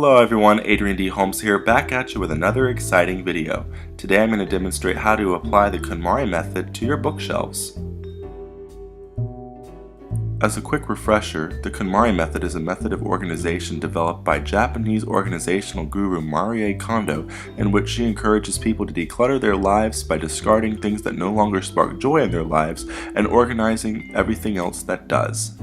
Hello everyone, Adrian D. Holmes here, back at you with another exciting video. Today I'm going to demonstrate how to apply the KonMari method to your bookshelves. As a quick refresher, the KonMari method is a method of organization developed by Japanese organizational guru Marie Kondo, in which she encourages people to declutter their lives by discarding things that no longer spark joy in their lives and organizing everything else that does.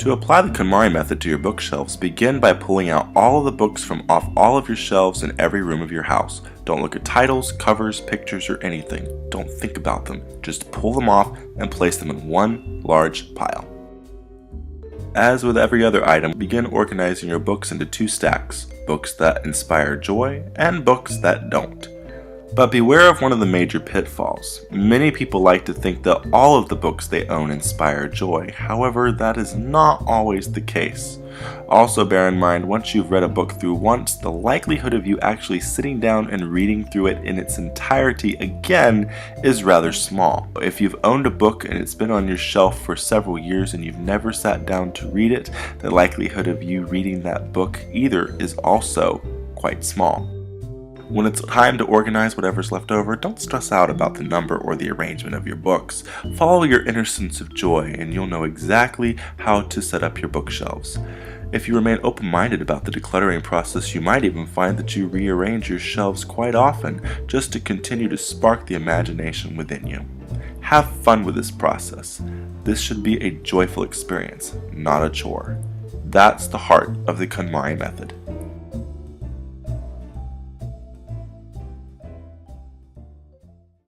To apply the KonMari method to your bookshelves, begin by pulling out all of the books from off all of your shelves in every room of your house. Don't look at titles, covers, pictures, or anything. Don't think about them. Just pull them off and place them in one large pile. As with every other item, begin organizing your books into two stacks: books that inspire joy and books that don't. But beware of one of the major pitfalls. Many people like to think that all of the books they own inspire joy. However, that is not always the case. Also bear in mind, once you've read a book through once, the likelihood of you actually sitting down and reading through it in its entirety again is rather small. If you've owned a book and it's been on your shelf for several years and you've never sat down to read it, the likelihood of you reading that book either is also quite small. When it's time to organize whatever's left over, don't stress out about the number or the arrangement of your books. Follow your inner sense of joy and you'll know exactly how to set up your bookshelves. If you remain open-minded about the decluttering process, you might even find that you rearrange your shelves quite often just to continue to spark the imagination within you. Have fun with this process. This should be a joyful experience, not a chore. That's the heart of the KonMari method.